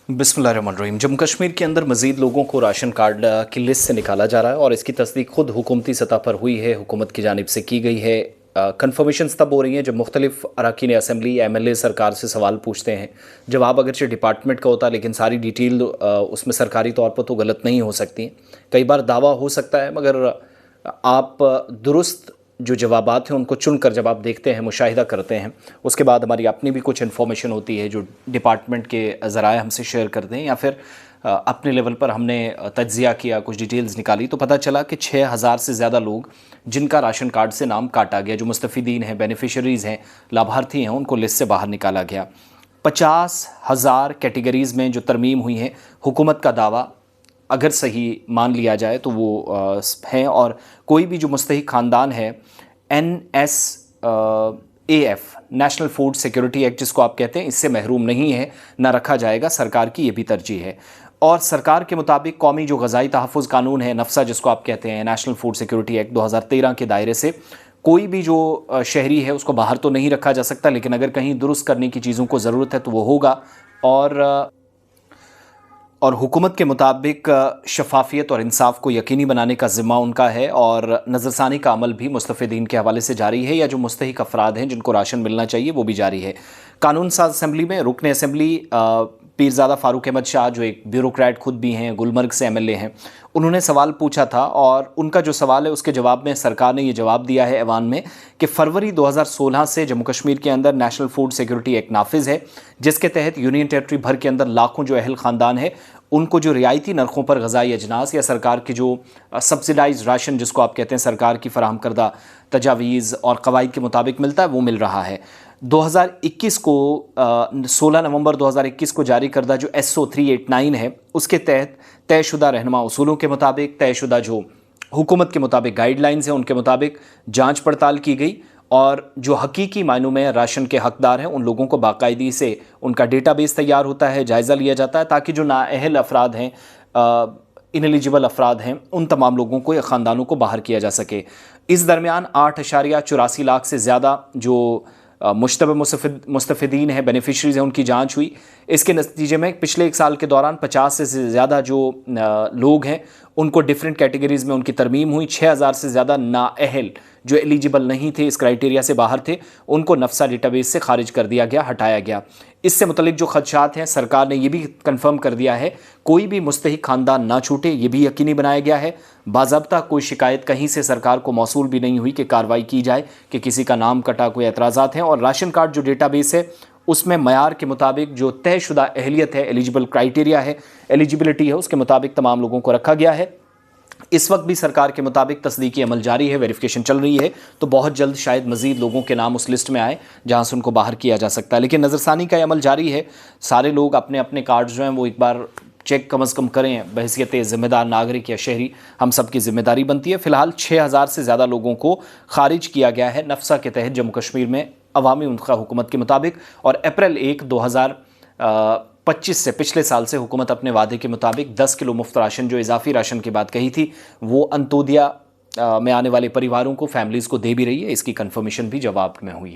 बिस्मिल्लाहिर्रहमानिर्रहीम। जम्मू कश्मीर के अंदर मज़ीद लोगों को राशन कार्ड की लिस्ट से निकाला जा रहा है और इसकी तस्दीक खुद हुकूमती सतह पर हुई है, हुकूमत की जानिब से की गई है। कन्फर्मेशंस तब हो रही हैं जब मुख्तलिफ अरकान असम्बली MLA सरकार से सवाल पूछते हैं। जवाब अगरचे डिपार्टमेंट का होता है लेकिन सारी डिटेल उसमें सरकारी तौर पर तो गलत नहीं हो सकती। कई बार दावा हो सकता है मगर आप दुरुस्त जो जवाबात हैं उनको चुन कर जब आप देखते हैं, मुशाहिदा करते हैं, उसके बाद हमारी अपनी भी कुछ इन्फॉर्मेशन होती है जो डिपार्टमेंट के ज़राए हमसे शेयर करते हैं या फिर अपने लेवल पर हमने तज्ज़िया किया, कुछ डिटेल्स निकाली तो पता चला कि 6000 से ज़्यादा लोग जिनका राशन कार्ड से नाम काटा गया, जो मुस्तफ़ीदीन हैं, बेनिफिशरीज़ हैं, लाभार्थी हैं, उनको लिस्ट से बाहर निकाला गया। 50,000 कैटेगरीज़ में जो तरमीम हुई हैं, हुकूमत का दावा अगर सही मान लिया जाए तो वो हैं और कोई भी जो मुस्तहिक ख़ानदान है NSAF national food security act जिसको आप कहते हैं, इससे महरूम नहीं है, ना रखा जाएगा। सरकार की ये भी तरजीह है और सरकार के मुताबिक कौमी जो ग़ज़ाई तहफ़्फ़ुज़ कानून है, नफ्सा जिसको आप कहते हैं, नेशनल फूड सिक्योरिटी एक्ट 2013 के दायरे से कोई भी जो शहरी है उसको बाहर तो नहीं रखा जा सकता, लेकिन अगर कहीं दुरुस्त करने की चीज़ों को ज़रूरत है तो वो होगा। और हुकूमत के मुताबिक शफाफियत और इंसाफ को यकीनी बनाने का ज़िम्मा उनका है और नज़रसानी का अमल भी मुस्तफ़ीदीन के हवाले से जारी है या जो मुस्तहिक अफराद हैं जिनको राशन मिलना चाहिए वो भी जारी है। कानून साज असम्बली में रुकन असम्बली पीरज़ादा फ़ारूक अहमद शाह जो एक ब्यूरोक्रेट खुद भी हैं, गुलमर्ग से MLA हैं, उन्होंने सवाल पूछा था और उनका जो सवाल है उसके जवाब में सरकार ने ये जवाब दिया है ऐवान में कि फरवरी 2016 से जम्मू कश्मीर के अंदर नेशनल फूड सिक्योरिटी एक्ट नाफिज है, जिसके तहत यूनियन टेरेटरी भर के अंदर लाखों जो अहल ख़ानदान है उनको जो रियायती नरखों पर ग़ज़ाई अजनास या सरकार की जो सब्सिडाइज राशन जिसको आप कहते हैं, सरकार की फराहम करदा तजावीज़ और कवायद के मुताबिक मिलता है, वो मिल रहा है। 2021 को 16 नवंबर 2021 को जारी करदा जो SO 389 है उसके तहत तयशुदा रहनुमा उसूलों के मुताबिक, तयशुदा जो हुकूमत के मुताबिक गाइडलाइंस हैं उनके मुताबिक जांच पड़ताल की गई और जो हकीकी मायनों में राशन के हकदार हैं उन लोगों को बाकायदी से उनका डेटाबेस तैयार होता है, जायज़ा लिया जाता है ताकि जो नाअहल अफराद हैं, इनएलिजिबल अफराद हैं, उन तमाम लोगों को या ख़ानदानों को बाहर किया जा सके। इस दरमियान 8.84 लाख से ज़्यादा जो मुश्तबा मुस्तफ़ीदीन हैं, बेनिफिशरीज़ हैं, उनकी जांच हुई। इसके नतीजे में पिछले 1 साल के दौरान 50 से ज़्यादा जो लोग हैं उनको डिफरेंट कैटेगरीज़ में उनकी तरमीम हुई। 6000 से ज़्यादा नाअहल जो एलिजिबल नहीं थे, इस क्राइटेरिया से बाहर थे, उनको नफ्सा डेटाबेस से खारिज कर दिया गया, हटाया गया। इससे मुतल्लिक जो खदशात हैं सरकार ने यह भी कन्फर्म कर दिया है कोई भी मुस्तहिक ख़ानदान ना छूटे, ये भी यकीनी बनाया गया है। बाज़ाब्ता कोई शिकायत कहीं से सरकार को मौसूल भी नहीं हुई कि कार्रवाई की जाए कि किसी का नाम कटा, कोई एतराज़ात हैं। और राशन कार्ड जो डेटाबेस है उसमें मयार के मुताबिक जो तयशुदा अहलियत है, एलिजिबल क्राइटेरिया है, एलिजिबिलिटी है, उसके मुताबिक तमाम लोगों को रखा गया है। इस वक्त भी सरकार के मुताबिक तस्दीकी अमल जारी है, वेरिफिकेशन चल रही है, तो बहुत जल्द शायद मज़ीद लोगों के नाम उस लिस्ट में आए जहां से उनको बाहर किया जा सकता है। लेकिन नज़रसानी का अमल जारी है। सारे लोग अपने अपने कार्ड जो हैं वो एक बार चेक कम अज़ कम करें। बहैसियत ज़िम्मेदार नागरिक या शहरी हम सब की ज़िम्मेदारी बनती है। फ़िलहाल 6000 से ज़्यादा लोगों को खारिज किया गया है नफ्सा के तहत जम्मू कश्मीर में अवामी मुल्का हुकूमत के मुताबिक। और अप्रैल 1, 2025 से पिछले साल से हुकूमत अपने वादे के मुताबिक 10 किलो मुफ्त राशन जो इजाफी राशन की बात कही थी वो अंत्योदया में आने वाले परिवारों को, फैमिलीज़ को दे भी रही है। इसकी कन्फर्मेशन भी जवाब में हुई है।